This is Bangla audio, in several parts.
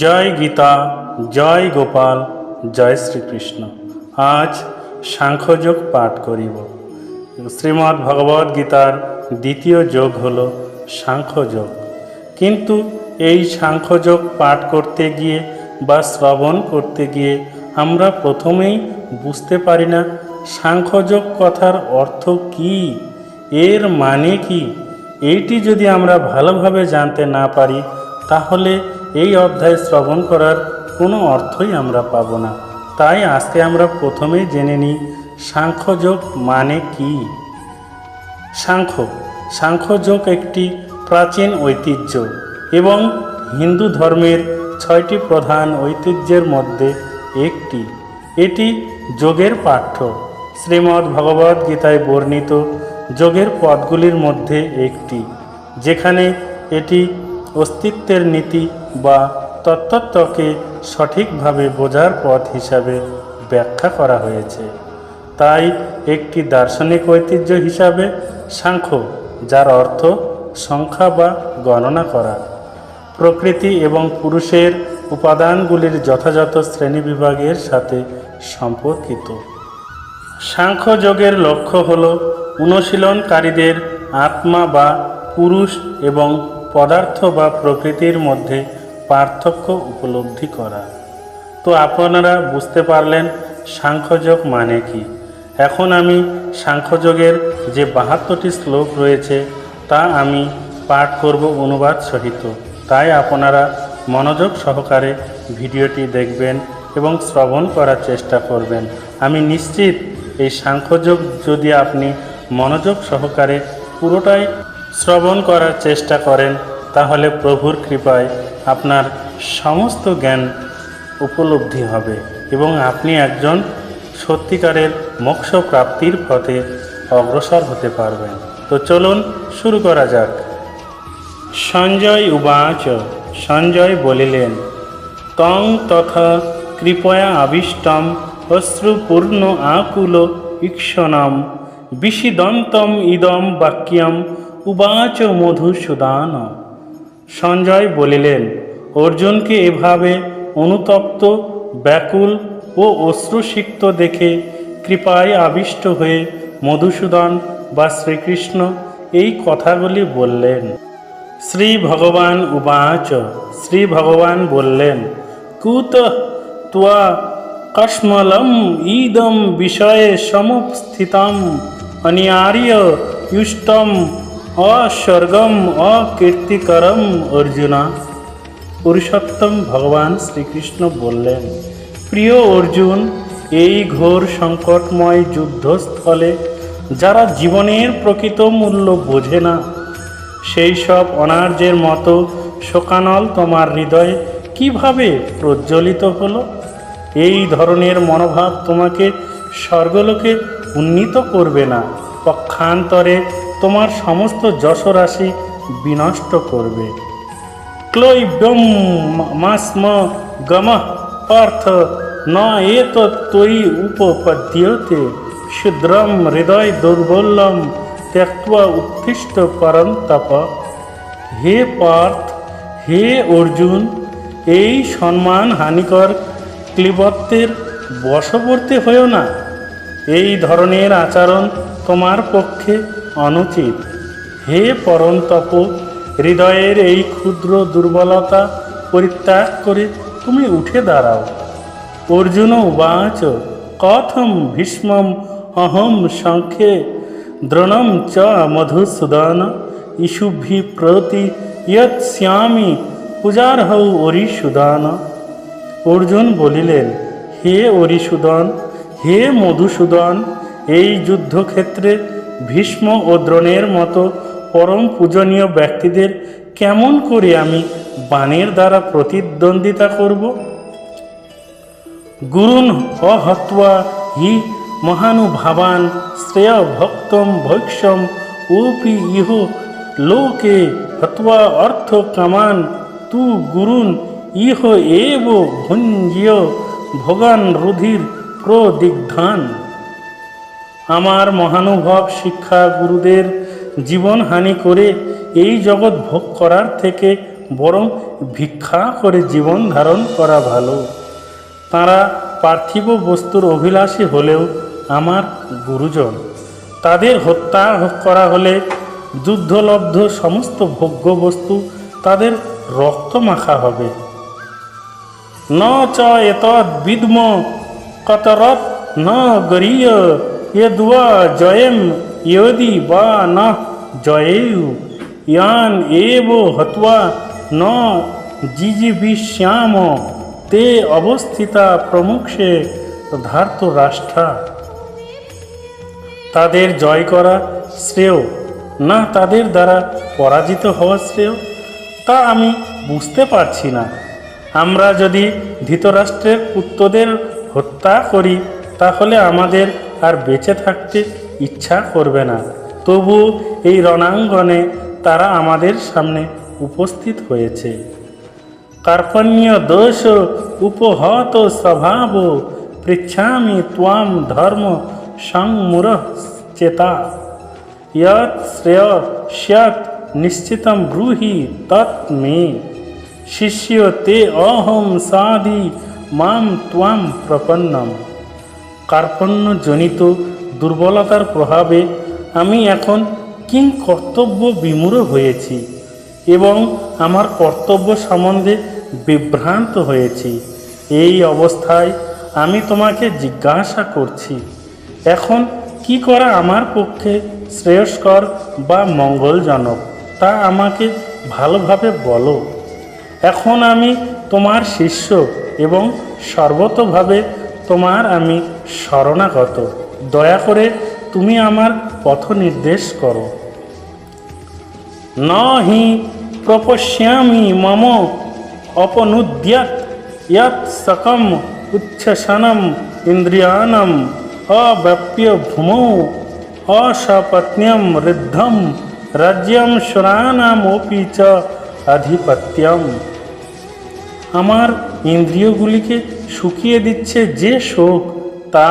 জয় গীতা, জয় গোপাল, জয় শ্রীকৃষ্ণ। আজ সাংখ্যযোগ পাঠ করিব। শ্রীমদ্ ভগবদ্ গীতার দ্বিতীয় যোগ হল সাংখ্যযোগ। কিন্তু এই সাংখ্যযোগ পাঠ করতে গিয়ে বা শ্রবণ করতে গিয়ে আমরা প্রথমেই বুঝতে পারি না সাংখ্যযোগ কথার অর্থ কী, এর মানে কি। এইটি যদি আমরা ভালোভাবে জানতে না পারি তাহলে এই অধ্যায় শ্রবণ করার কোনো অর্থই আমরা পাব না। তাই আজকে আমরা প্রথমেই জেনে নিই সাংখ্যযোগ মানে কি। সাংখ্যযোগ একটি প্রাচীন ঐতিহ্য এবং হিন্দু ধর্মের 6টি প্রধান ঐতিহ্যের মধ্যে একটি। এটি যোগের পাঠ্য। শ্রীমদ্ ভগবদ্ গীতায় বর্ণিত যোগের পদগুলির মধ্যে একটি, যেখানে এটি অস্তিত্বের নীতি বা তত্ত্বকে সঠিকভাবে বোঝার পথ হিসাবে ব্যাখ্যা করা হয়েছে। তাই একটি দার্শনিক ঐতিহ্য হিসাবে সাংখ্য, যার অর্থ সংখ্যা বা গণনা করা, প্রকৃতি এবং পুরুষের উপাদানগুলির যথাযথ শ্রেণীবিভাগের সাথে সম্পর্কিত। সাংখ্যযোগের লক্ষ্য হল অনুশীলনকারীদের আত্মা বা পুরুষ এবং পদার্থ বা প্রকৃতির মধ্যে পার্থক্য উপলব্ধি করা। তো আপনারা বুঝতে পারলেন সাংখ্যযোগ মানে কি। এখন আমি সাংখ্যযোগের যে 72টি শ্লোক রয়েছে তা আমি পাঠ করব অনুবাদ সহিত। তাই আপনারা মনোযোগ সহকারে ভিডিওটি দেখবেন এবং শ্রবণ করার চেষ্টা করবেন। আমি নিশ্চিত এই সাংখ্যযোগ যদি আপনি মনোযোগ সহকারে পুরোটাই শ্রবণ করার চেষ্টা করেন তাহলে প্রভুর কৃপায় আপনার সমস্ত জ্ঞান উপলব্ধি হবে এবং আপনি একজন সত্যিকারের মোক্ষ প্রাপ্তির পথে অগ্রসর হতে পারবেন। তো চলুন শুরু করা যাক। সঞ্জয় উবাচ, সঞ্জয় বলিলেন, তং তথা কৃপয়া আবিষ্টম অশ্রুপূর্ণ আকুল ঈক্ষণম বিষিদন্তম ইদম বাক্যম উবাচ মধুসূদন। সঞ্জয় বলিলেন, অর্জুনকে এভাবে অনুতপ্ত, ব্যাকুল ও অশ্রুসিক্ত দেখে কৃপায় আবিষ্ট হয়ে মধুসূদন বা শ্রীকৃষ্ণ এই কথাগুলি বললেন। শ্রী ভগবান উবাচ, শ্রী ভগবান বললেন, কুতঃ ত্বা কস্মলম ইদম বিষয়ে সমুপস্থিতম অনিয়ার্য ইষ্টম অস্বর্গম অকীর্তিকরম অর্জুন। পুরুষোত্তম ভগবান শ্রীকৃষ্ণ বললেন, প্রিয় অর্জুন, এই ঘোর সংকটময় যুদ্ধস্থলে যারা জীবনের প্রকৃত মূল্য বোঝে না, সেই সব অনার্যের মতো শোকানল তোমার হৃদয়ে কিভাবে প্রজ্বলিত হলো? এই ধরনের মনোভাব তোমাকে স্বর্গলোকে উন্নীত করবে না, পক্ষান্তরে তোমার সমস্ত যশরাশি বিনষ্ট করবে। ক্লৈব্যম মাস্ম গমঃ পার্থ ন এতৎ ত্বয়ি উপপদ্যতে ক্ষুদ্রম হৃদয় দুর্বলম ত্যক্ত্বা উত্তিষ্ঠ পরন্তপ। হে পার্থ, হে অর্জুন, এই সম্মান হানিকর ক্লীবত্বের বশবর্তী হয়েও না। এই ধরনের আচরণ তোমার পক্ষে অনুচিত। হে পরন্তপ, হৃদয়ের এই ক্ষুদ্র দুর্বলতা পরিত্যাগ করে তুমি উঠে দাঁড়াও। অর্জুন উবাচ, কথম ভীষ্মম অহম সংখ্যে দ্রোণম চ মধুসূদন ইষুভি প্রতি ইয়ৎস্যামি পূজার্হৌ অরিসূদন। অর্জুন বলিলেন, হে অরিসূদন, হে মধুসূদন, এই যুদ্ধক্ষেত্রে ভীষ্ম ও দ্রোণের মতো পরম পূজনীয় ব্যক্তিদের কেমন করে আমি বাণের দ্বারা প্রতিদ্বন্দ্বিতা করব? গুরুন অহত্বা হি মহানুভাবান শ্রেয় ভক্তম ভৈক্ষম ওপি ইহ লোকে হত্বা অর্থ কামান তু গুরুন ইহ এব ভুঞ্জিয় ভোগান রুধির প্রদিগ্ধান। আমার মহানুভব শিক্ষা গুরুদের জীবনহানি করে এই জগৎ ভোগ করার থেকে বরং ভিক্ষা করে জীবন ধারণ করা ভালো। তাঁরা পার্থিব বস্তুর অভিলাষী হলেও আমার গুরুজন। তাদের হত্যা করা হলে যুদ্ধলব্ধ সমস্ত ভোগ্য বস্তু তাদের রক্ত মাখা হবে। ন চ এতদ বিদ্ম কতরত ন গরীয় ইয়দ্বা জয়েম ইয়দি বা ন জয়েয়ু ইয়ান এব হত্বা ন জিজিবিষ্যাম তে অবস্থিতা প্রমুখে ধার্ত রাষ্ট্রা। তাদের জয় করা শ্রেয় না তাদের দ্বারা পরাজিত হওয়া শ্রেয়, তা আমি বুঝতে পারছি না। আমরা যদি ধৃতরাষ্ট্রের পুত্রদের হত্যা করি তাহলে আমাদের আর বেঁচে থাকতে ইচ্ছা করবে না। তবু এই রণাঙ্গনে তারা আমাদের সামনে উপস্থিত হয়েছে। কার্পণ্য দোষ উপহত স্বভাব পৃচ্ছামি ত্বাম ধর্ম সংমুরঃ চেতা ইয়ৎ শ্রেয় স্যাৎ নিশ্চিতম ব্রূহি তৎ মে শিষ্য তে অহম সাধি মাম ত্বাম প্রপন্নম। কার্পণ্যজনিত দুর্বলতার প্রভাবে আমি এখন কিং কর্তব্য বিমূঢ় হয়েছি এবং আমার কর্তব্য সম্বন্ধে বিভ্রান্ত হয়েছি। এই অবস্থায় আমি তোমাকে জিজ্ঞাসা করছি, এখন কি করা আমার পক্ষে শ্রেয়স্কর বা মঙ্গলজনক তা আমাকে ভালোভাবে বলো। এখন আমি তোমার শিষ্য এবং সর্বতোভাবে তোমার আমি শরণাগত। দয়া করে তুমি আমার পথ নির্দেশ করো। ন হি প্রপশ্যামি মম অপনুদ্যাৎ ইয়ৎ সকম উচ্ছ্বসনম ইন্দ্রিয়াণম অব্যাপ্য ভূমৌ অসপত্ন্যম ঋদ্ধম রাজ্যম সুরানামপি চ আধিপত্যম। আমার ইন্দ্রিয়গুলিকে শুকিয়ে দিচ্ছে যে শোক, তা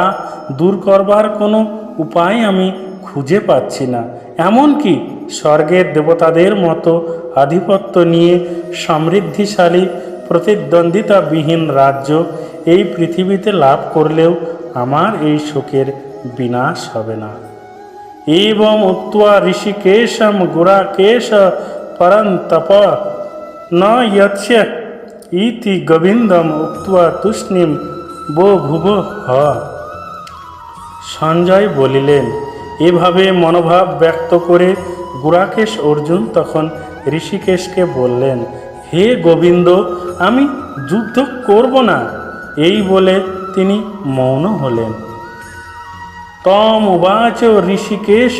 দূর করবার কোনো উপায় আমি খুঁজে পাচ্ছি না। এমনকি স্বর্গের দেবতাদের মতো আধিপত্য নিয়ে সমৃদ্ধিশালী প্রতিদ্বন্দ্বিতাবিহীন রাজ্য এই পৃথিবীতে লাভ করলেও আমার এই শোকের বিনাশ হবে না। এবং উক্ত্বা ঋষিকেশম গুরাকেশ পরন্তপ ন যৎস্য ইতি গোবিন্দম উক্ত্বা তুষ্ণীম বো ভুব হ। সঞ্জয় বলিলেন। এভাবে মনোভাব ব্যক্ত করে গুরাকেশ অর্জুন তখন ঋষিকেশকে বললেন, হে গোবিন্দ, আমি যুদ্ধ করব না। এই বলে তিনি মৌন হলেন। তম উবাচ ঋষিকেশ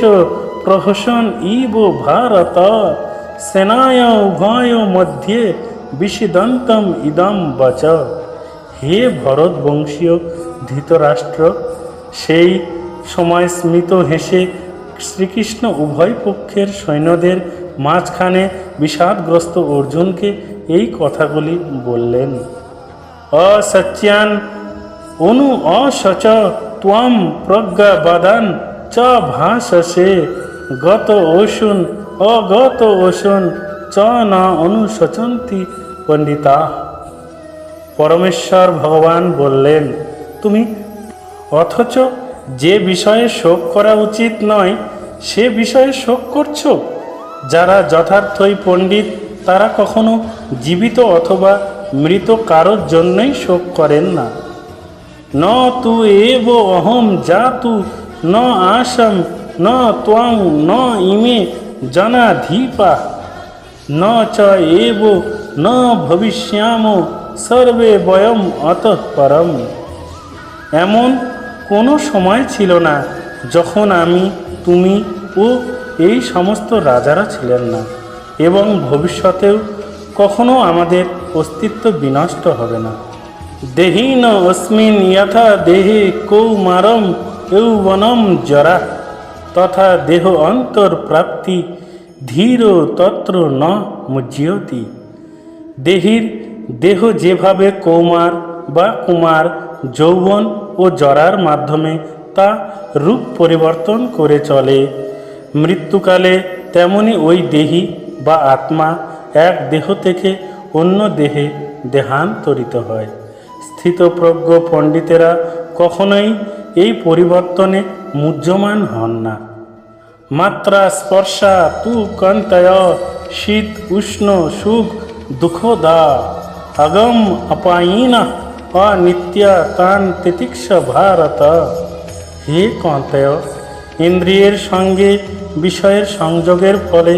প্রহসন ইব ভারত সেনায় উভয় মধ্যে বিষিদন্তম ইদম বচ। হে ভরতবংশীয় ধৃতরাষ্ট্র, সেই সময় স্মিত হেসে শ্রীকৃষ্ণ উভয় পক্ষের সৈন্যদের মাঝখানে বিষাদগ্রস্ত অর্জুনকে এই কথাগুলি বললেন। অসচ্যান অনু অসচ ত্বম প্রজ্ঞাবাদান চ ভাসসে গত ওষুন অগত ওষুন চ না অনুশোচন্তি পণ্ডিতা। পরমেশ্বর ভগবান বললেন, তুমি অথচ যে বিষয়ে শোক করা উচিত নয় সে বিষয়ে শোক করছো। যারা যথার্থই পণ্ডিত তারা কখনো জীবিত অথবা মৃত কারোর জন্যই শোক করেন না। ন তু এব অহম জাতু ন আশম ন ত্বং ন ইমে জনাধিপা ন চ এব ন ভবিষ্যাম সর্বে বয়ম অতঃ পরম। এমন কোনো সময় ছিল না যখন আমি, তুমি ও এই সমস্ত রাজারা ছিলেন না, এবং ভবিষ্যতেও কখনো আমাদের অস্তিত্ব বিনষ্ট হবে না। দেহিন অস্মিন যথা দেহে কৌমারম যৌবনম জরা তথা দেহ অন্তর্প্রাপ্তি ধীর তত্র ন মুজ্যতি। দেহ যেভাবে কৌমার বা কুমার, যৌবন ও জরার মাধ্যমে তা রূপ পরিবর্তন করে চলে, মৃত্যুকালে তেমনি ওই দেহি বা আত্মা এক দেহ থেকে অন্য দেহে দেহান্তরিত হয়। স্থিতপ্রজ্ঞ পণ্ডিতেরা কখনোই এই পরিবর্তনে মুহ্যমান হন না। মাত্রা স্পর্শা তু কন্তয় শীত উষ্ণ সুখ দুঃখদা আগম অপায়িনা অনিত্যা তান তিতিক্ষ ভারত। হে কন্তয়, ইন্দ্রিয়ের সঙ্গে বিষয়ের সংযোগের ফলে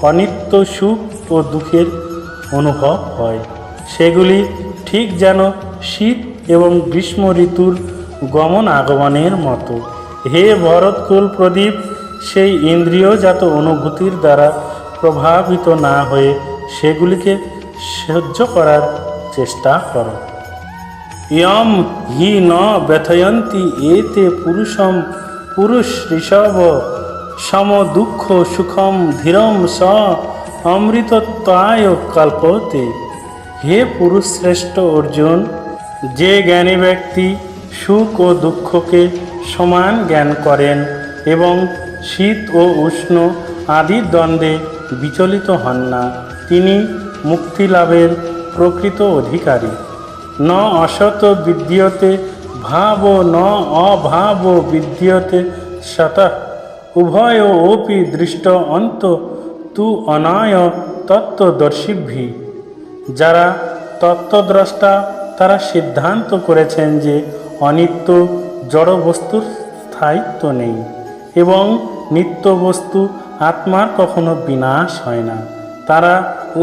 অনিত্য সুখ ও দুঃখের অনুভব হয়। সেগুলি ঠিক যেন শীত এবং গ্রীষ্ম ঋতুর গমন আগমনের মতো। হে ভরতকুল প্রদীপ, সেই ইন্দ্রিয়জাত অনুভূতির দ্বারা প্রভাবিত না হয়ে সেগুলিকে সহ্য করার চেষ্টা করো। ইয়ম হি ন ব্যথয়ন্তি এতে পুরুষম পুরুষ ঋষভ সম দুঃখ সুখম ধীরম স অমৃতত্বায় কল্পতে। হে পুরুষ শ্রেষ্ঠ অর্জুন, যে জ্ঞানী ব্যক্তি সুখ ও দুঃখকে সমান জ্ঞান করেন এবং শীত ও উষ্ণ আদি দ্বন্দ্বে বিচলিত হন না, তিনি মুক্তিলাভের প্রকৃত অধিকারী। ন অসত বিদ্যতে ভাব ন অভাব বিদ্যতে সতঃ উভয় ওপি দৃষ্ট অন্ত তু অনায় তত্ত্বদর্শিভি। যারা তত্ত্বদ্রষ্টা তারা সিদ্ধান্ত করেছেন যে অনিত্য জড় বস্তুর স্থায়িত্ব নেই এবং নিত্য বস্তু আত্মার কখনো বিনাশ হয় না। তারা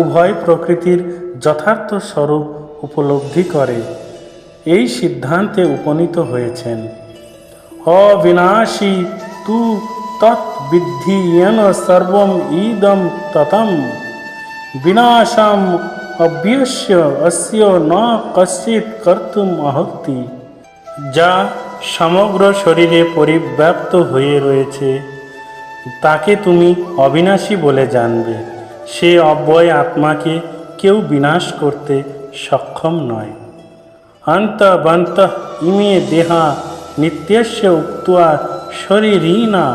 উভয় প্রকৃতির যথার্থ স্বরূপ উপলব্ধি করে এই সিদ্ধান্তে উপনীত হয়েছেন। অবিনাশী তু তৎবিদ্ধি येन সর্বম ইদম ততম বিনাশাম অব্যস্য অস্য ন কশ্চিৎ কর্তুম অহতি। যা সমগ্র শরীরে পরিব্যাপ্ত হয়ে রয়েছে তাকে তুমি অবিনাশী বলে জানবে। সে অব্যয় আত্মাকে কেউ বিনাশ করতে সক্ষম নয়। অন্তবন্তঃ ইমে দেহা নিত্যস্য উক্ত্বা শরীরিণা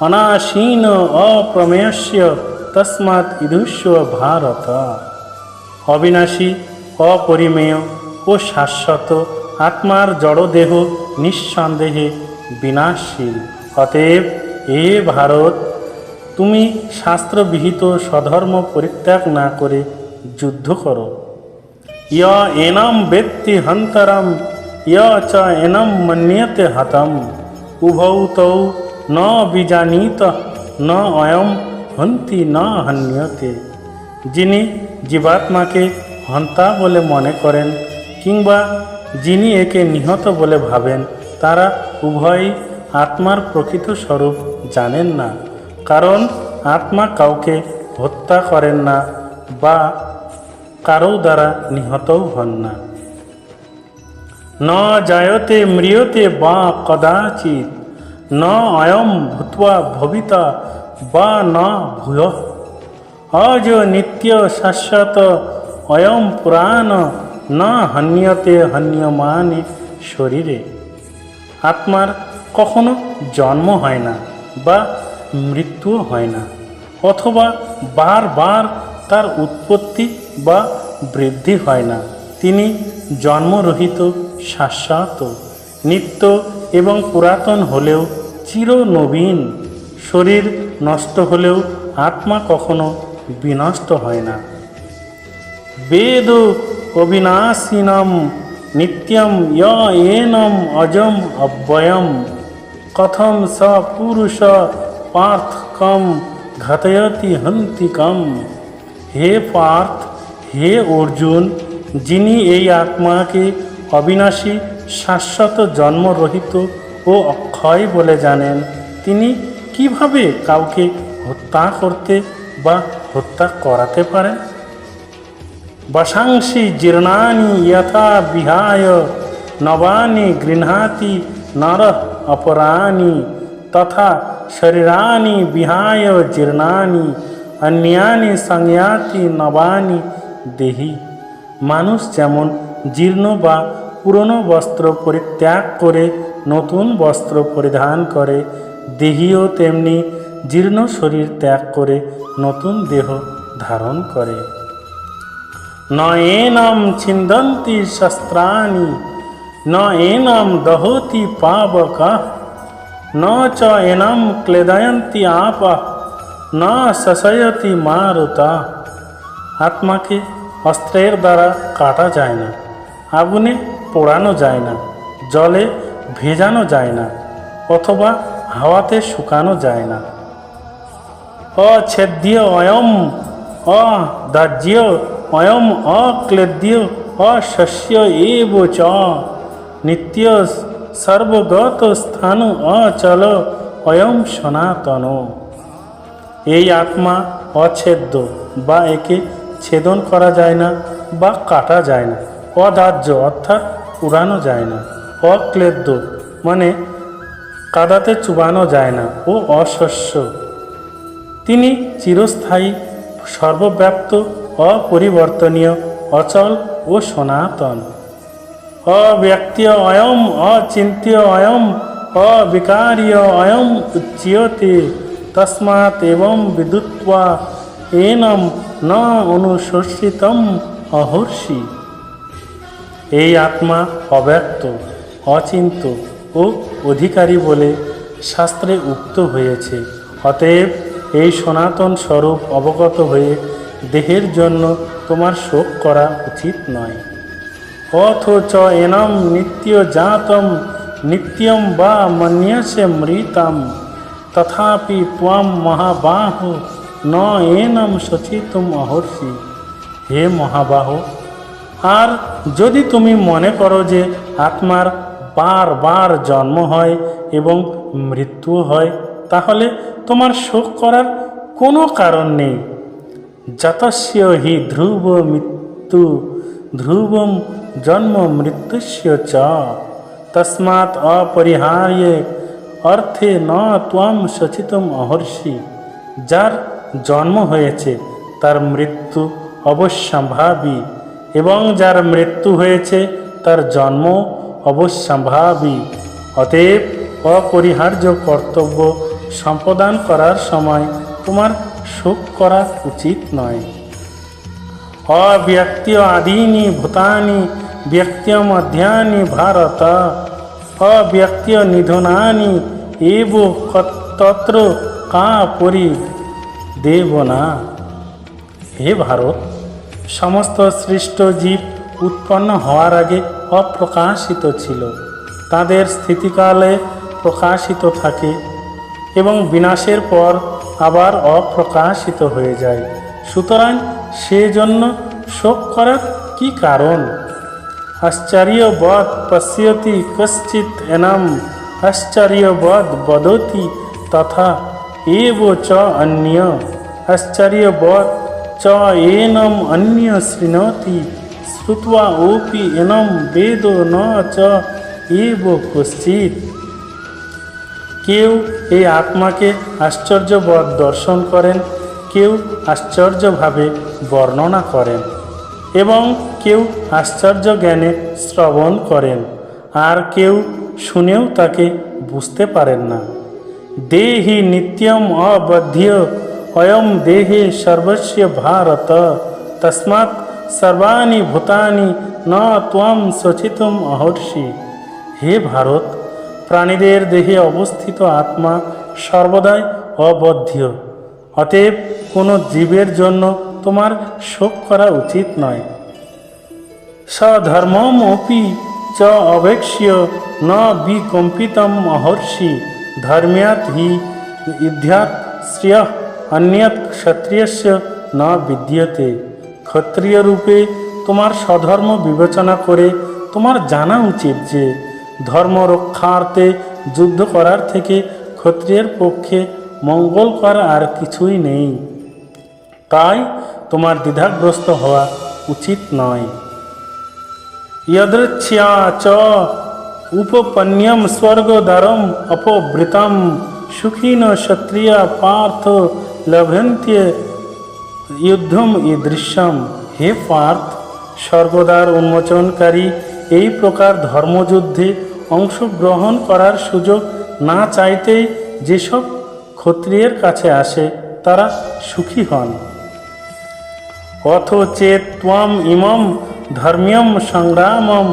অনাসীন অপ্রমেয়স্য তস্মাৎ ইদুষ্য ভারত। অবিনাশী, অপরিমেয় ও শাশ্বত আত্মার জড়দেহ নিঃসন্দেহে বিনাশশীল। অতএব হে ভারত, তুমি শাস্ত্রবিহিত স্বধর্ম পরিত্যাগ না করে যুদ্ধ করো। ইয় এনম বেত্তি হন্তরম ইয় চ এনম মন্যতে হতম উভৌ তৌ ন বিজানীত ন অয়ম হন্তি ন হন্যতে। যিনি জীবাত্মাকে হন্তা বলে মনে করেন কিংবা যিনি একে নিহত বলে ভাবেন, তারা উভয়ই আত্মার প্রকৃত স্বরূপ জানেন না। কারণ আত্মা কাউকে হত্যা করেন না বা কারো দ্বারা নিহতও হন না। ন জায়তে ম্রিয়তে বা কদাচিৎ ন অয়ম ভূত্বা ভবিতা বা ন ভূয়ঃ অজ নিত্য শাশ্বত অয়ম পুরাণ ন হন্যতে হন্যমানে শরীরে। আত্মার কখনো জন্ম হয় না বা মৃত্যুও হয় না, অথবা বারবার তার উৎপত্তি বা বৃদ্ধি হয় না। তিনি জন্মরহিত, শাশ্বত, নিত্য এবং পুরাতন হলেও চিরনবীন। শরীর নষ্ট হলেও আত্মা কখনো বিনষ্ট হয় না। বেদ অবিনাশিনম নিত্যম येनम অজম অব্যয়ম কথম স পুরুষ পার্থ কম ঘাতয়তি হন্তি কম। হে পার্থ, হে অর্জুন, যিনি এই আত্মাকে অবিনাশী, শাশ্বত, জন্মরহিত ও অক্ষয় বলে জানেন, তিনি কিভাবে কাউকে হত্যা করতে বা হত্যা করাতে পারেন? বশাংসি জীর্ণানি যথা বিহায় নবানি গৃহ্ণাতি নরঃ অপরানি তথা শরীরানি বিহায় জীর্ণানি অন্যানি সংয়াতি নবানি দেহি। মানুষ যেমন জীর্ণ বা পুরনো বস্ত্র পরিত্যাগ করে নতুন বস্ত্র পরিধান করে, দেহীও তেমনি জীর্ণ শরীর ত্যাগ করে নতুন দেহ ধারণ করে। ন এনম ছিন্দন্তি শস্ত্রাণি ন এনম দহতি পাবকাঃ ন চ এনম ক্লেদয়ন্তি আপঃ ন শশয়তি মারুতা। আত্মাকে অস্ত্রের দ্বারা কাটা যায় না, আগুনে পোড়ানো যায় না, জলে ভেজানো যায় না, অথবা হাওয়াতে শুকানো যায় না। অছেদ্য অয়ম অদাহ্য অয়ম অক্লেদ্য অশস্য এব চ নিত্য সর্বগত স্থান অচল অয়ম সনাতন। এই আত্মা অছেদ্য বা একে ছেদন করা যায় না বা কাটা যায় না। অদাহ্য অর্থাৎ পুরানো যায় না। অক্লেদ্য মানে কাদাতে চুবানো যায় না ও অশস্য। তিনি চিরস্থায়ী, সর্বব্যাপ্ত, অপরিবর্তনীয়, অচল ও সনাতন। অব্যক্তীয় অয়ম অচিন্ত্য অয়ম অবিকার্য অয়ম উচ্যতে তস্মাৎ এবং বিদুত্বা এনম ন অনুশোষিতম অহর্ষি। এই আত্মা অব্যক্ত, অচিন্ত ও অধিকারী বলে শাস্ত্রে উক্ত হয়েছে। অতএব এই সনাতন স্বরূপ অবগত হয়ে দেহের জন্য তোমার শোক করা উচিত নয়। অথচ এনম নিত্য জাতম নিত্যম বা মন্যসে মৃতম তথাপি ত্বম মহাবাহো ন এনম শোচিতুম অহর্ষি। হে মহাবাহো, আর যদি তুমি মনে করো যে আত্মার বারবার জন্ম হয় এবং মৃত্যু হয়, তাহলে তোমার শোক করার কোনো কারণ নেই। যতস্য হি ধ্রুব মৃত্যু ধ্রুবম জন্ম মৃত্যুস্য চ তস্মাৎ অপরিহার্য অর্থে ন ত্বম শোচিতুম অহর্ষি। যার জন্ম হয়েছে তার মৃত্যু অবশ্যম্ভাবী, এবং যার মৃত্যু হয়েছে তার জন্ম অবশ্যম্ভাবী। অতএব অপরিহার্য কর্তব্য সম্পাদন করার সময় তোমার শোক করা উচিত নয়। অব্যক্ত্য আদীনি ভূতানি ব্যক্ত্য মধ্যানি ভারত অব্যক্ত্য নিধনানি এব তত্র কা পরিদেবনা। হে ভারত, সমস্ত সৃষ্ট জীব উৎপন্ন হওয়ার আগে অপ্রকাশিত ছিল, তাদের স্থিতিকালে প্রকাশিত থাকে এবং বিনাশের পর আবার অপ্রকাশিত হয়ে যায়। সুতরাং সেজন্য শোক করার কি কারণ? আশ্চর্যবৎ পশ্যতি কশ্চিৎ এনম আশ্চর্যবৎ বদতি তথা এব চ অন্য আশ্চর্যবৎ চ এনম অন্য শৃণোতি শ্রুত্বা ওপি এনম বেদ ন চ এব কশ্চিৎ। কেউ এই আত্মাকে আশ্চর্যবৎ দর্শন করেন, কেউ আশ্চর্যভাবে বর্ণনা করেন এবং কেউ আশ্চর্য জ্ঞানে শ্রবণ করেন, আর কেউ শুনেও তাকে বুঝতে পারেন না। দেহি নিত্যম অবধ্য অয়ম দেহে সর্বস্য ভারত তস্মাৎ সর্বাণি ভূতানি ন ত্বম শোচিতুম অহর্ষি। হে ভারত, প্রাণীদের দেহে অবস্থিত আত্মা সর্বদাই অবধ্য, অতএব কোনো জীবের জন্য তোমার শোক করা উচিত নয়। সধর্মমপি চ অবেক্ষ্য ন বিকম্পিতম অহর্ষি ধর্ম্যাৎ হি ইদ্যাৎ শ্রেয়ঃ অন্যৎ ক্ষত্রিয়স্য ন বিদ্যতে। ক্ষত্রিয় রূপে তোমার স্বধর্ম বিবেচনা করে তোমার জানা উচিত যে ধর্ম রক্ষার্থে যুদ্ধ করার থেকে ক্ষত্রিয়ের পক্ষে মঙ্গলকর আর কিছুই নেই। তাই তোমার দ্বিধাগ্রস্ত হওয়া উচিত নয়। यदृच्छया च उपपन्यम स्वर्गोदरम अपवृतम सुखीन क्षत्रिय पार्थ लभन्त्य युद्धम ईदृश्यम। হে পার্থ, স্বর্গদ্বার উন্মোচনকারী এই প্রকার ধর্মযুদ্ধে অংশগ্রহণ করার সুযোগ না চাইতেই যেসব ক্ষত্রিয়ের কাছে আসে তারা সুখী হন। অথ চেত ত্বম ইমম ধর্ম্যম সংগ্রামম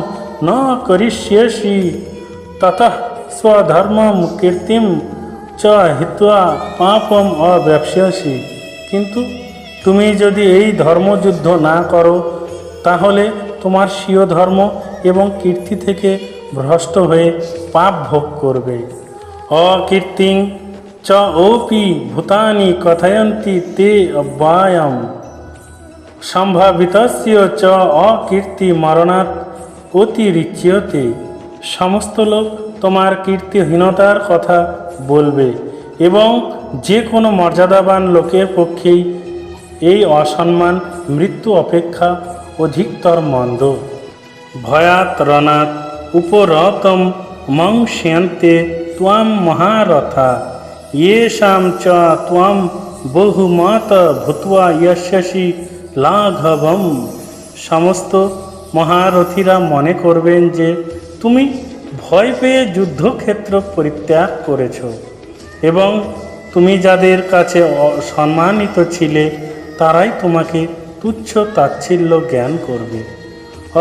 ন করিষ্যসি ততঃ স্বধর্মম কীর্তিম চ হিত্বা পাপম অব্যবস্যসি। কিন্তু তুমি যদি এই ধর্মযুদ্ধ না করো তাহলে তোমার স্বীয় ধর্ম এবং কীর্তি থেকে ভ্রষ্ট হয়ে পাপ ভোগ করবে। অকীর্তিং চ ওপি ভূতানি কথয়ন্তি তে অব্যয়ম সম্ভাবিতস্য চ অকীর্তি মরণাৎ অতিরিচ্যতে। সমস্ত লোক তোমার কীর্তিহীনতার কথা বলবে এবং যে কোনো মর্যাদাবান লোকের পক্ষেই এই অসম্মান মৃত্যু অপেক্ষা অধিকতর মন্দ। ভয়াৎ রণাৎ উপরতম মংস্যন্তে ত্বম মহারথা येषां च त्वं बहुमत ভূত্বা यस्यसि লাঘবম। সমস্ত মহারথীরা মনে করবেন যে তুমি ভয় পেয়ে যুদ্ধক্ষেত্র পরিত্যাগ করেছ এবং তুমি যাদের কাছে সম্মানিত ছিলে তারাই তোমাকে তুচ্ছ তাচ্ছিল্য জ্ঞান করবে।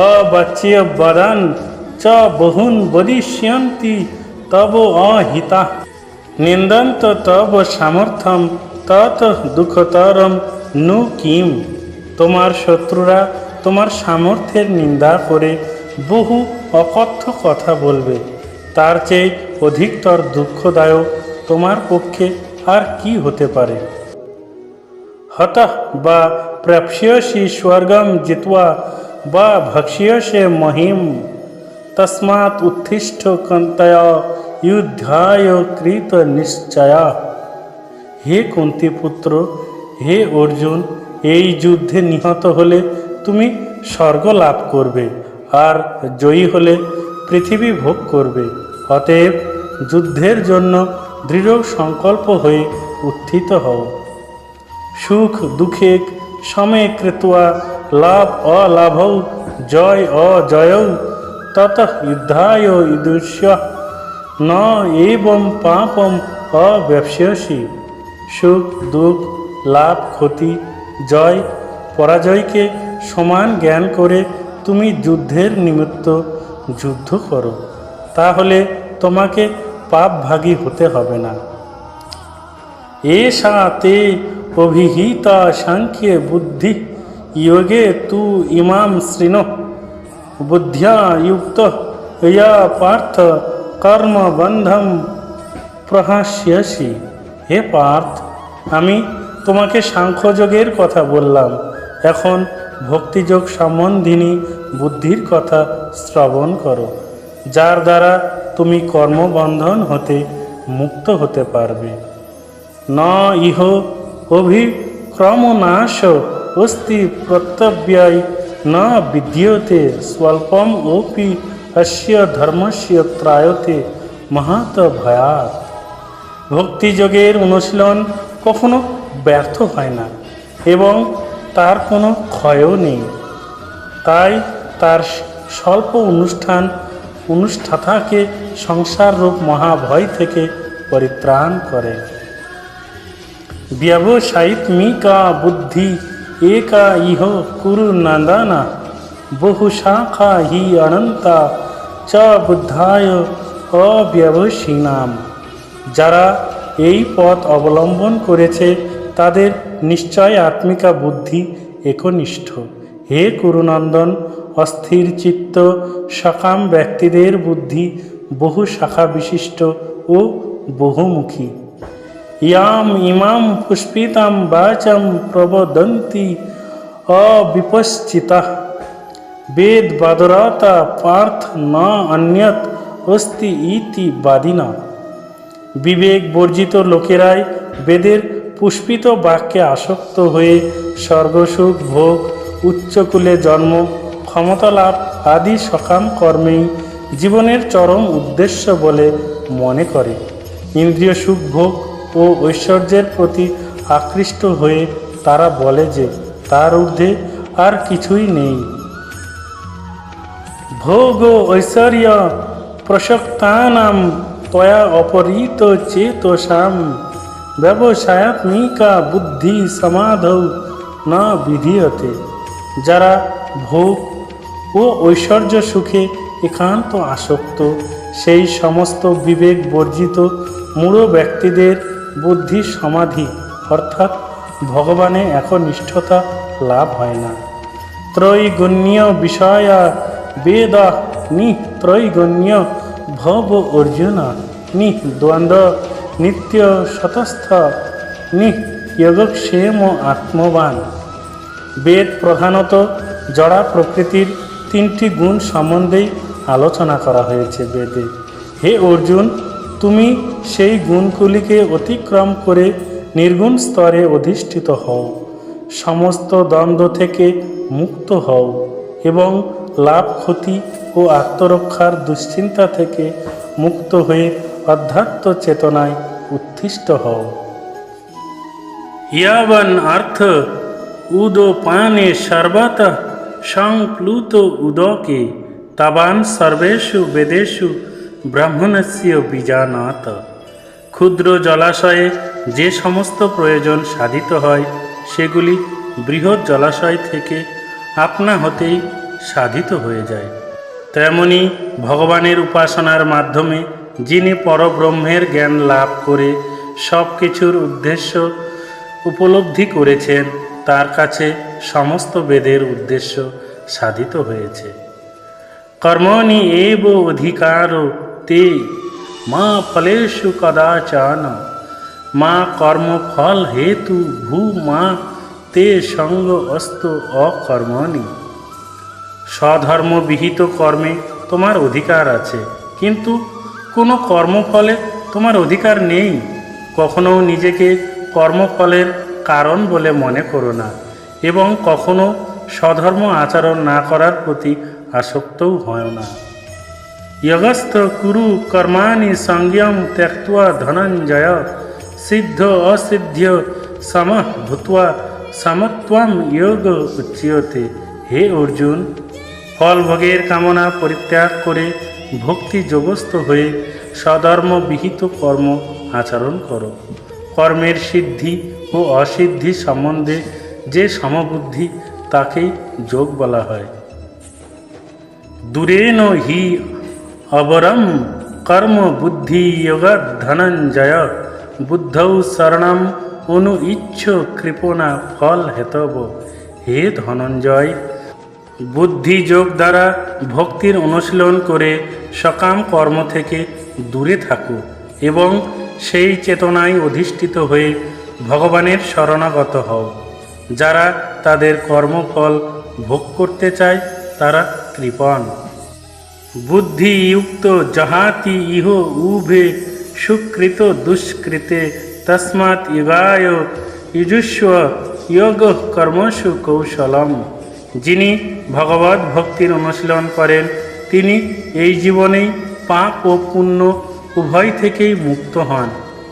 অবাচ্য বদান চ বহুন বদিষ্যন্তি তব অহিতা নিন্দন্ত তব সামর্থ্যম তত দুঃখতরম নু কিম। তোমার শত্রুরা তোমার সামর্থ্যের নিন্দা করে বহু অকথ্য কথা বলবে, তার চেয়ে অধিকতর দুঃখদায়ক তোমার পক্ষে আর কি হতে পারে। হতঃ বা প্রাপ্স্যসি স্বর্গম জিত্বা বা ভক্ষ্যসে মহিম তস্মাৎ উত্থিষ্ঠ কন্তয়া যুদ্ধায় কৃত নিশ্চয়া। হে কুন্তিপুত্র, হে অর্জুন, এই যুদ্ধে নিহত হলে তুমি স্বর্গ লাভ করবে আর জয়ী হলে পৃথিবী ভোগ করবে। অতএব যুদ্ধের জন্য দৃঢ় সংকল্প হয়ে উত্থিত হও। সুখ দুঃখে সমে কৃত্বা লাভ অলাভৌ জয় অজয়ৌ ততঃ যুদ্ধায় ঈদৃশ্য ন এবং পাপম অব্যবস্যসি। সুখ দুঃখ লাভ ক্ষতি জয় পরাজয়কে সমান জ্ঞান করে তুমি যুদ্ধের নিমিত্ত যুদ্ধ করো, তাহলে তোমাকে পাপভাগী হতে হবে না। এষা তে অভিহিতা সাংখ্যে বুদ্ধি যোগে তু ইমাম শৃণু বুদ্ধ্যা যুক্ত ইয়া পার্থ কর্মবন্ধম প্রহাস্যসি। হে পার্থ, আমি তোমাকে সাংখ্যযোগের কথা বললাম, এখন ভক্তিযোগ সম্বন্ধিনী বুদ্ধির কথা শ্রবণ করো, যার দ্বারা তুমি কর্মবন্ধন হতে মুক্ত হতে পারবে। ন ইহ অভিক্রমনাশ অস্তি প্রত্যব্যয় ন বিদ্যতে স্বল্পম অপি অস্য ধর্মস্য ত্রায়তে মহাত ভয়াৎ। ভক্তিযোগের অনুশীলন কখনো ব্যর্থ হয় না এবং তার কোনো ক্ষয়ও নেই, তাই তার স্বল্প অনুষ্ঠাতাকে সংসাররূপ মহাভয় থেকে পরিত্রাণ করে। ব্যবসায়িত্মিকা বুদ্ধি একা ইহ কুরু নন্দনা বহুশাখা হি অনন্তা চ বুদ্ধায় অব্যবসীনাম। যারা এই পথ অবলম্বন করেছে তাদের নিশ্চয় আত্মিকা বুদ্ধি একনিষ্ঠ। হে কুরুনন্দন, অস্থির চিত্ত সকাম ব্যক্তিদের বুদ্ধি বহু শাখা বিশিষ্ট ও বহুমুখী। ইয়াম ইমাম পুষ্পিতাম বাচম প্রবদন্তি অবিপশ্চিতা বেদ বাদরতা পার্থ ন অন্যত অস্তি ইতি বাদিনা। বিবেক বর্জিত লোকেরাই বেদের পুষ্পিত বাক্যে আসক্ত হয়ে স্বর্গসুখ ভোগ, উচ্চকুলে জন্ম, ক্ষমতা লাভ আদি সকাম কর্মেই জীবনের চরম উদ্দেশ্য বলে মনে করে। ইন্দ্রিয় সুখ ভোগ ও ঐশ্বর্যের প্রতি আকৃষ্ট হয়ে তারা বলে যে তার ঊর্ধ্বে আর কিছুই নেই। ভোগ ঐশ্বর্য প্রসক্তানাম ত্বয়া অপহৃত চেতসাম ব্যবসায়াত্মিকা বুদ্ধি সমাধৌ না বিধীয়তে। যারা ভোগ ও ঐশ্বর্য সুখে একান্ত আসক্ত, সেই সমস্ত বিবেক বর্জিত মূঢ় ব্যক্তিদের বুদ্ধি সমাধি অর্থাৎ ভগবানে একনিষ্ঠতা লাভ হয় না। ত্রৈগুণ্য বিষয়া বেদ ত্রৈগুণ্য ভব অর্জুন দ্বন্দ্ব নিত্য শতস্থ যোগক্ষেম আত্মবান। বেদ প্রধানত জড়া প্রকৃতির তিনটি গুণ সম্বন্ধেই আলোচনা করা হয়েছে বেদে। হে অর্জুন, তুমি সেই গুণগুলিকে অতিক্রম করে নির্গুণ স্তরে অধিষ্ঠিত হও, সমস্ত দ্বন্দ্ব থেকে মুক্ত হও এবং লাভ ক্ষতি ও আত্মরক্ষার দুশ্চিন্তা থেকে মুক্ত হয়ে অধ্যাত্ম চেতনায় উত্থিষ্ট হও। ইয়াবন অর্থ উদোপানে সর্বত সংপ্লুত উদকে তাবান সর্বেষু বেদেষু ব্রাহ্মণস্য বীজানাত। ক্ষুদ্র জলাশয়ে যে সমস্ত প্রয়োজন সাধিত হয় সেগুলি বৃহৎ জলাশয় থেকে আপনা হতেই সাধিত হয়ে যায়। তেমনি ভগবানের উপাসনার মাধ্যমে যিনি পরব্রহ্মের জ্ঞান লাভ করে সব কিছুর উদ্দেশ্য উপলব্ধি করেছেন, তার কাছে সমস্ত বেদের উদ্দেশ্য সাধিত হয়েছে। কর্মণি এব অধিকারো তে মা ফলেষু কদাচন। মা কর্মফল হেতু ভূ মা তে সঙ্গ অস্তু অকর্মণি। স্বধর্মবিহিত কর্মে তোমার অধিকার আছে, কিন্তু কোনো কর্মফলে তোমার অধিকার নেই। কখনো নিজেকে কর্মফলের কারণ বলে মনে করো না এবং কখনো স্বধর্ম আচরণ না করার প্রতি আসক্তও হয় না। যগস্থ কুরু কর্মাণি সংযম ত্যক্ত্বা ধনঞ্জয়। সিদ্ধ অসিদ্ধ সমঃ ভূত্বা সমত্বম যোগ উচ্যতে। হে অর্জুন, ফলভোগের কামনা পরিত্যাগ করে ভক্তি যোগস্থ হয়ে স্বধর্মবিহিত কর্ম আচরণ করো। কর্মের সিদ্ধি ও অসিদ্ধি সম্বন্ধে যে সমবুদ্ধি তাকেই যোগ বলা হয়। দূরেন হি অবরম কর্ম বুদ্ধি যোগাৎ ধনঞ্জয়। বুদ্ধৌ শরণম অনু ইচ্ছ কৃপণা ফল হেতব। হে ধনঞ্জয়, বুদ্ধি যোগ দ্বারা ভক্তির অনুশীলন করে সকাম কর্ম থেকে দূরে থাকো এবং সেই চেতনায় অধিষ্ঠিত হয়ে ভগবানের শরণাগত হও। যারা তাদের কর্মফল ভোগ করতে চায় তারা কৃপণ। বুদ্ধিযুক্ত জহাতি ইহ উভে সুকৃত দুষ্কৃতে তস্মাৎ যুগায় যুজস্ব যোগ কর্মসু কৌশলম। যিনি ভগবত ভক্তির অনুশীলন করেন তিনি এই জীবনেই পাপ ও পুণ্য উভয় থেকেই মুক্ত হন।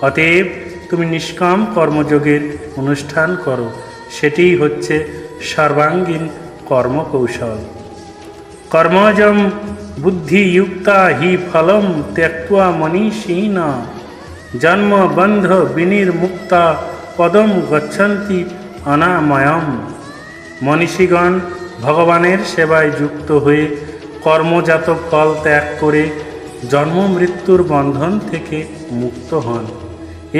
অতএব তুমি নিষ্কাম কর্মযোগের অনুষ্ঠান করো, সেটিই হচ্ছে সর্বাঙ্গীন কর্মকৌশল। কর্মজম বুদ্ধিযুক্তা হি ফলম ত্যক্ত্বা মনীষীণ। জন্ম বন্ধ বিনির্মুক্তা পদম গচ্ছন্তি অনাময়ম। মনীষীগণ ভগবানের সেবায় যুক্ত হয়ে কর্মজাত ফল ত্যাগ করে জন্ম মৃত্যুর বন্ধন থেকে মুক্ত হন।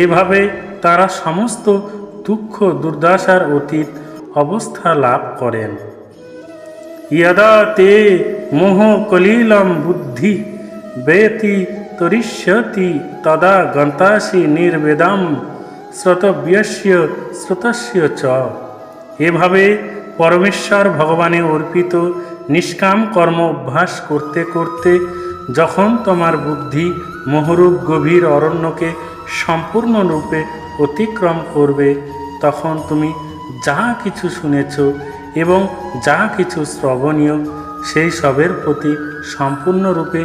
এভাবে তারা সমস্ত দুঃখ দুর্দশার অতীত অবস্থা লাভ করেন। যদা তে মোহ কলিলম বুদ্ধি বেতি তরিষ্যতি তদা গন্তাসি নির্বেদম শ্রোতব্যস্য শ্রুতস্য চ। এভাবে পরমেশ্বর ভগবানে অর্পিত নিষ্কাম কর্ম অভ্যাস করতে করতে যখন তোমার বুদ্ধি মোহরূপ গভীর অরণ্যকে সম্পূর্ণরূপে অতিক্রম করবে, তখন তুমি যা কিছু শুনেছ এবং যা কিছু শ্রবণীয় সেই সবের প্রতি সম্পূর্ণরূপে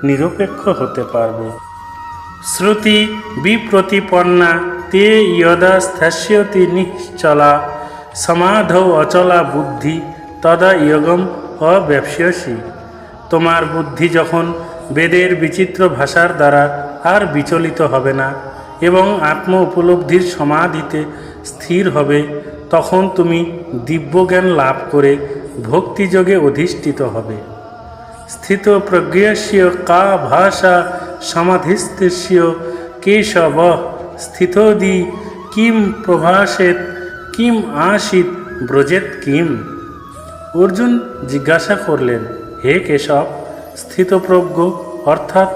নিরপেক্ষ হতে পারবে। শ্রুতি বিপ্রতিপন্না তে যদা স্থস্যতি নিশ্চলা সমাধৌ অচলা বুদ্ধি তদা যোগম অব্যপস্যসি। তোমার বুদ্ধি যখন বেদের বিচিত্র ভাষার দ্বারা আর বিচলিত হবে না এবং আত্ম উপলব্ধির সমাধিতে স্থির হবে, তখন তুমি দিব্যজ্ঞান লাভ করে ভক্তিযোগে অধিষ্ঠিত হবে। স্থিত প্রজ্ঞস্য কা ভাষা সমাধিস্থস্য কেশব স্থিতোদি কিম প্রভাসেত কিম আসিত ব্রজেত কিম। অর্জুন জিজ্ঞাসা করলেন, হে কেশব, স্থিতপ্রজ্ঞ অর্থাৎ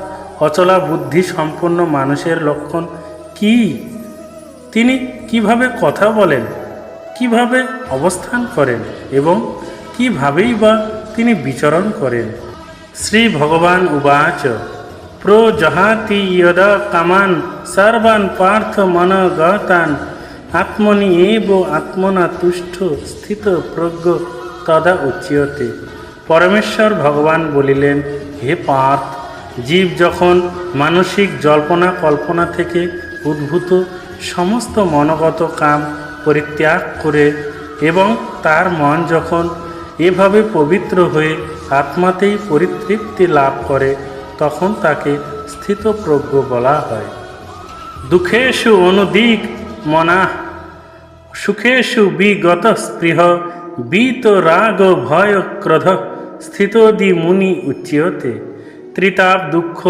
অচলা বুদ্ধি সম্পন্ন মানুষের লক্ষণ কি? তিনি কিভাবে কথা বলেন, কিভাবে অবস্থান করেন এবং কিভাবেই বা তিনি বিচরণ করেন? শ্রী ভগবান উবাচ প্রজহাতি যদা কামান সর্বান পার্থ মনগতান আত্মনি এব আত্মনা তুষ্ট স্থিত প্রজ্ঞ তদা উচ্যতে। পরমেশ্বর ভগবান বলিলেন, হে পার্থ, জীব যখন মানসিক জল্পনা কল্পনা থেকে উদ্ভূত সমস্ত মনগত কাম পরিত্যাগ করে এবং তার মন যখন এভাবে পবিত্র হয়ে আত্মাতেই পরিতৃপ্তি লাভ করে, তখন তাকে স্থিতপ্রজ্ঞ বলা হয়। দুঃখেষু অনুদিক মনাঃ সুখেষু বিগত স্পৃহ বীত রাগ ভয় ক্রোধ স্থিতোদি মুনি উচ্যতে। ত্রিতাপ দুঃখ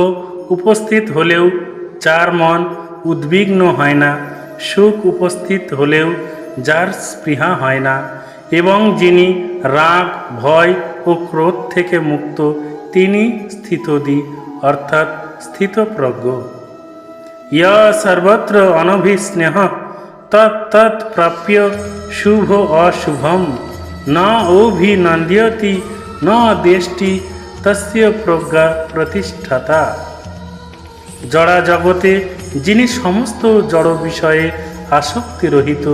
উপস্থিত হলেও যার মন উদ্বিগ্ন হয় না, সুখ উপস্থিত হলেও যার স্পৃহা হয় না, এবং যিনি রাগ ভয় ও ক্রোধ থেকে মুক্ত, তিনি স্থিতোদি অর্থাৎ স্থিতপ্রজ্ঞ। ইয় সর্বত্র অনভিস্নেহ তৎ প্রাপ্য শুভ অশুভম ন অভিনন্দ্যতি ন দেষ্টি তস্য প্রজ্ঞা প্রতিষ্ঠাতা। জড়া জগতে যিনি সমস্ত জড় বিষয়ে আসক্তিরহিত,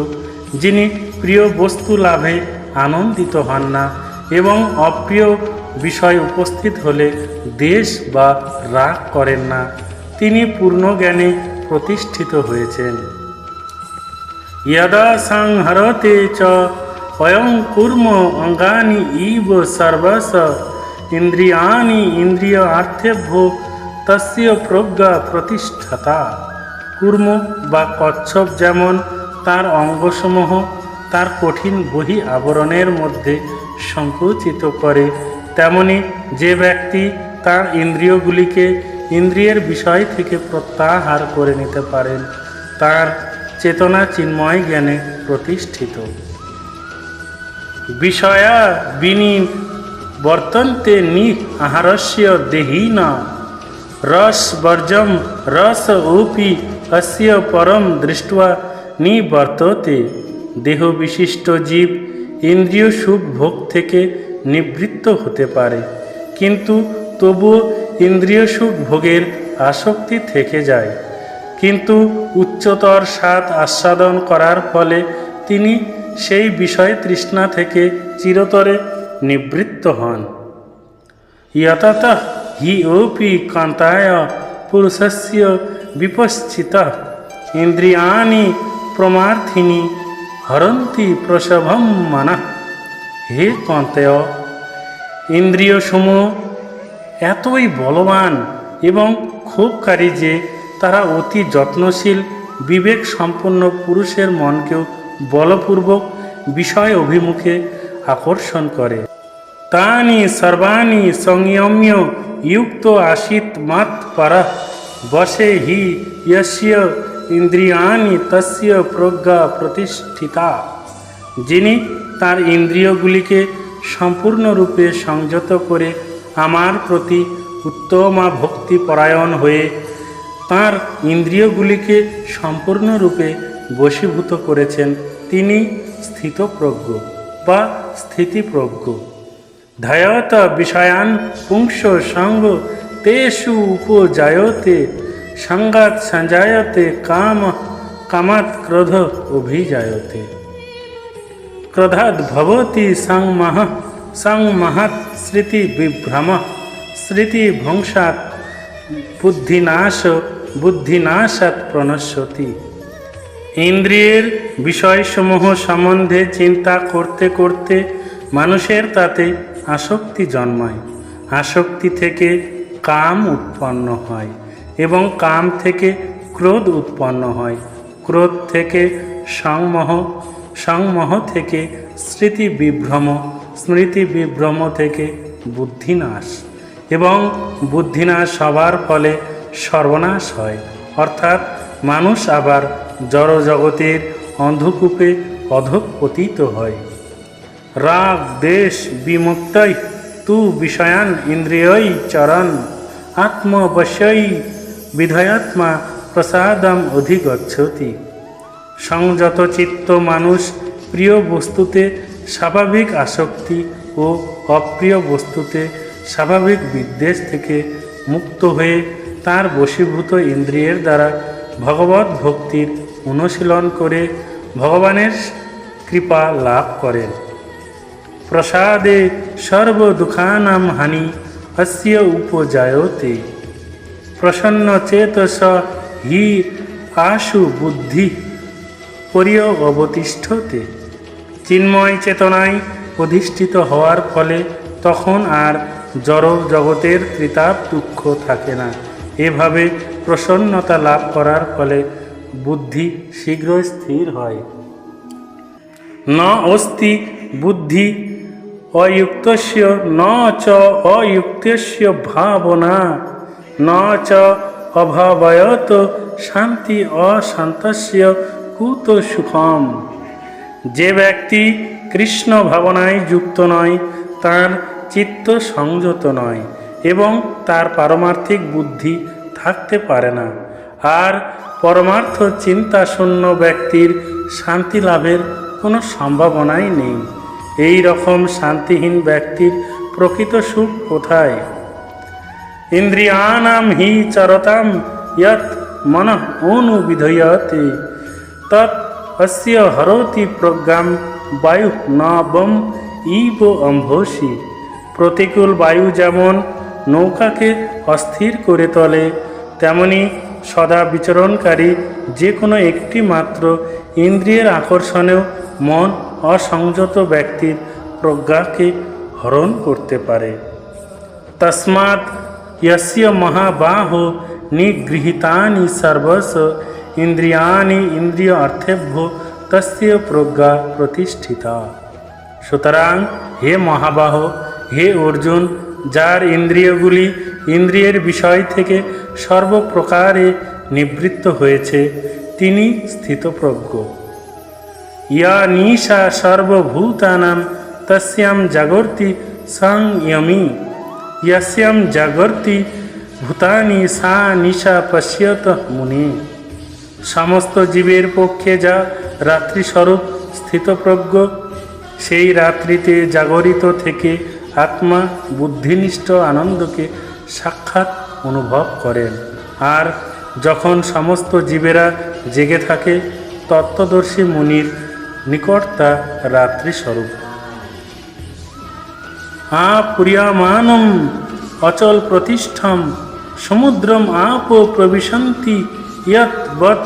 যিনি প্রিয় বস্তু লাভে আনন্দিত হন না এবং অপ্রিয় বিষয় উপস্থিত হলে দ্বেষ বা রাগ করেন না, তিনি পূর্ণ জ্ঞানে প্রতিষ্ঠিত হয়েছেন। यदा संहरते च वयं कुर्म अंगानि इव सर्वश इंद्रियाणि इंद्रियार्थेभ्यो तस्य प्रज्ञा प्रतिष्ठता। কূর্ম বা কচ্ছপ যেমন তার অঙ্গসমূহ তার কঠিন বহি আবরণের মধ্যে সংকুচিত করে, তেমনি যে ব্যক্তি তার ইন্দ্রিয়গুলিকে ইন্দ্রিয়ের বিষয় থেকে প্রত্যাহার করে নিতে পারেন, তার চেতনা চিন্ময় জ্ঞানে প্রতিষ্ঠিত। বিষয়া বিনিবর্তন্তে নি আহারস্য দেহিনা রস বর্জম রস ওপি অস্য পরম দৃष्ट्वा নিবর্ততে। দেহ বিশিষ্ট জীব ইন্দ্রিয় সুখ ভোগ থেকে নিবৃত্ত হতে পারে, কিন্তু তবুও ইন্দ্রিয় সুখ ভোগের আসক্তি থেকে যায়। কিন্তু উচ্চতর স্বাদ আস্বাদন করার ফলে তিনি সেই বিষয় তৃষ্ণা থেকে চিরতরে নিবৃত্ত হন। यततः हि ओपि कान्ताय पुरुषस्य विपश्चितः इंद्रियाणि प्रमार्थिनी हरन्ति प्रसभं मनः। হে কান্তেয়, ইন্দ্রিয়সমূহ এতই বলবান এবং ক্ষোভকারী যে তারা অতি যত্নশীল বিবেক সম্পন্ন পুরুষের মনকেও বলপূর্বক বিষয় অভিমুখে আকর্ষণ করে। তানি সর্বাণি সংযম্য যুক্ত আসিত মাত পরঃ বশে হি যস্য ইন্দ্রিয়াণি তস্য প্রজ্ঞা প্রতিষ্ঠিতা। যিনি তার ইন্দ্রিয়গুলিকে সম্পূর্ণরূপে সংযত করে আমার প্রতি উত্তমা ভক্তিপরায়ণ হয়ে তাঁর ইন্দ্রিয়গুলিকে সম্পূর্ণরূপে বশীভূত করেছেন, তিনি স্থিতপ্রজ্ঞ বা স্থিতিপ্রজ্ঞ। ধ্যায়ত বিষয়ান পুংস সঙ্গ তেষু উপজায়তে সঙ্গাৎ সঞ্জায়তে কাম কামাৎ ক্রোধ অভিজায়তে। ক্রোধাৎ ভবতি সংমহৎ স্মৃতি বিভ্রম স্মৃতি ভংসাৎ বুদ্ধিনাশাৎ প্রণশ্যতি। ইন্দ্রিয়ের বিষয়সমূহ সম্বন্ধে চিন্তা করতে করতে মানুষের তাতে আসক্তি জন্মায়। আসক্তি থেকে কাম উৎপন্ন হয় এবং কাম থেকে ক্রোধ উৎপন্ন হয়। ক্রোধ থেকে সংমোহ, সংমোহ থেকে স্মৃতি বিভ্রম, স্মৃতি বিভ্রম থেকে বুদ্ধিনাশ, এবং বুদ্ধিনাশ হবার ফলে সর্বনাশ হয়, অর্থাৎ মানুষ আবার জড়জগতের অন্ধকূপে অধঃপতিত হয়। রাগ দেশ বিমুক্তৈ তু বিষয়ান ইন্দ্রিয়ৈ চরণ আত্মবশ্যই বিধয়াত্মা প্রসাদম অধিগচ্ছতি। সংযত চিত্ত মানুষ প্রিয় বস্তুতে স্বাভাবিক আসক্তি ও অপ্রিয় বস্তুতে স্বাভাবিক বিদ্বেষ থেকে মুক্ত হয়ে তার বশীভূত ইন্দ্রিয়ের দ্বারা ভগবত ভক্তির অনুশীলন করে ভগবানের কৃপা লাভ করেন। প্রসাদে সর্বদুঃখানাং হানি অস্য উপজায়তে প্রসন্নচেতস হি আশু বুদ্ধি পর্যবতিষ্ঠতে। চিন্ময় চেতনায় অধিষ্ঠিত হওয়ার ফলে তখন আর জড় জগতের ত্রিতাপ দুঃখ থাকে না। এভাবে প্রসন্নতা লাভ করার ফলে বুদ্ধি শীঘ্র স্থির হয়। ন অস্তি বুদ্ধি অযুক্তস্য ন চ অযুক্তস্য ভাবনা ন চ অভাবয়ত শান্তি অশান্তস্য কুত সুখম। যে ব্যক্তি কৃষ্ণ ভাবনায় যুক্ত নয়, তার চিত্ত সংযত নয় এবং তার পারমার্থিক বুদ্ধি থাকতে পারে না। আর পরমার্থ চিন্তা শূন্য ব্যক্তির শান্তি লাভের কোনো সম্ভাবনাই নেই। এই রকম শান্তিহীন ব্যক্তির প্রকৃত সুখ কোথায়? ইন্দ্রিয়ানাম হি চরতাম ইয়ৎ মনঃ অনুবিধীয়তে তৎ অস্য হরতি প্রজ্ঞাম বায়ু নবম ইব অম্ভসি। প্রতিকূল বায়ু যেমন নৌকাকে অস্থির করে তোলে, তেমনি সদা বিচরণকারী যে কোনো একটি মাত্র ইন্দ্রিয়ের আকর্ষণেও মন অসংযত ব্যক্তির প্রজ্ঞাকে হরণ করতে পারে। তস্মাৎ यस्य महाबाहो निगृहीतानि सर्वस ইন্দ্রিয়াণি ইন্দ্রিয় অর্থেভ্যো তস্য প্রজ্ঞা প্রতিষ্ঠিতা। সুতরাং হে মহাবাহ, হে অর্জুন, যার ইন্দ্রিয়গুলি ইন্দ্রিয়ের বিষয় থেকে সর্বপ্রকারে নিবৃত্ত হয়েছে, তিনি স্থিতপ্রজ্ঞ। ইয়া নিশা সর্বভূতানাং তস্যাম জাগর্তি সংযমী यस्याम জাগর্তি ভূতানি সা নিশা পশ্যত মুনি। সমস্ত জীবের পক্ষে যা রাত্রিস্বরূপ স্থিতপ্রজ্ঞ, সেই রাত্রিতে জাগরিত থেকে আত্মা বুদ্ধিনিষ্ঠ আনন্দকে সাক্ষাৎ অনুভব করেন। আর যখন সমস্ত জীবেরা জেগে থাকে, তত্ত্বদর্শী মুনির নিকট তা রাত্রিস্বরূপ। আপুরিয়ামানম অচল প্রতিষ্ঠম সমুদ্রম আপ প্রবিশন্তি ইয়ৎ বৎ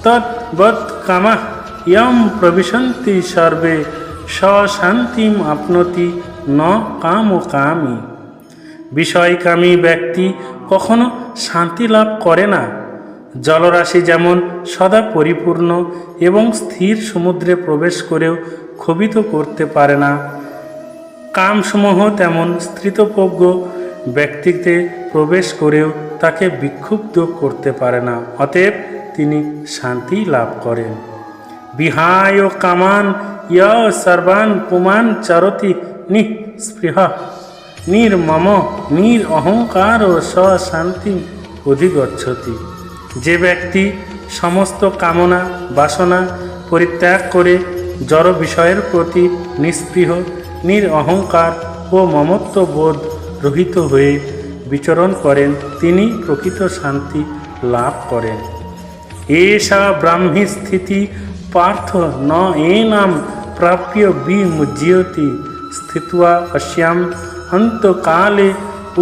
তৎ বৎ কামাঃ ইয়ম প্রবিশন্তি সর্বে স শান্তিম আপনতি ন কামকামী। বিষয়কামী ব্যক্তি কখনো শান্তি লাভ করে না। জলরাশি যেমন সদা পরিপূর্ণ এবং স্থির সমুদ্রে প্রবেশ করেও ক্ষোভিত করতে পারে না, কামসমূহ তেমন স্থিতপ্রজ্ঞ ব্যক্তিতে প্রবেশ করেও তাকে বিক্ষুব্ধ করতে পারে না। অতএব তিনি শান্তি লাভ করেন। বিহায় কামান ইয় সর্বান পুমান চরতি নিঃস্পৃহ নির্মম নিরঅহংকার স শান্তি অধিগচ্ছতি। যে ব্যক্তি সমস্ত কামনা বাসনা পরিত্যাগ করে জড় বিষয়ের প্রতি নিঃস্পৃহ, নিরঅহংকার ও মমত্ববোধ রহিত হয়ে বিচরণ করেন, তিনি প্রকৃত শান্তি লাভ করেন। এষা ব্রাহ্মী স্থিতি পার্থ ন এনাম প্রাপ্য বিমুজ্যতি স্থিত্বা অস্যাম অন্তকালে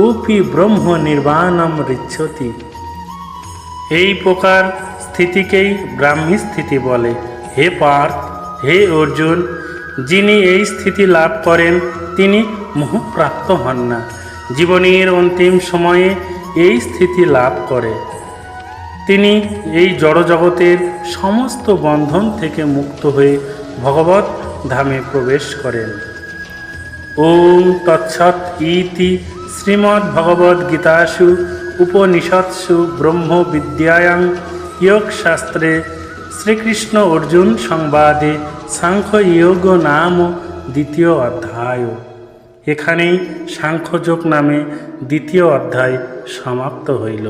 ওপি ব্রহ্ম নির্বাণম ঋচ্ছতি। এই প্রকার স্থিতিকেই ব্রাহ্মী স্থিতি বলে। হে পার্থ, হে অর্জুন, যিনি এই স্থিতি লাভ করেন তিনি মোহপ্রাপ্ত হন না। জীবনের অন্তিম সময়ে এই স্থিতি লাভ করে তিনি এই জড়জগতের সমস্ত বন্ধন থেকে মুক্ত হয়ে ভগবত ধামে প্রবেশ করেন। ওম তৎসৎ ইতি শ্রীমদ্ভগবদ্গীতাসু উপনিষৎসু ব্রহ্মবিদ্যায়াং যোগশাস্ত্রে শ্রীকৃষ্ণ অর্জুন সংবাদে সাংখ্যযোগ নাম দ্বিতীয় অধ্যায়। এখানেই সাংখ্যযোগ নামে দ্বিতীয় অধ্যায় সমাপ্ত হইল।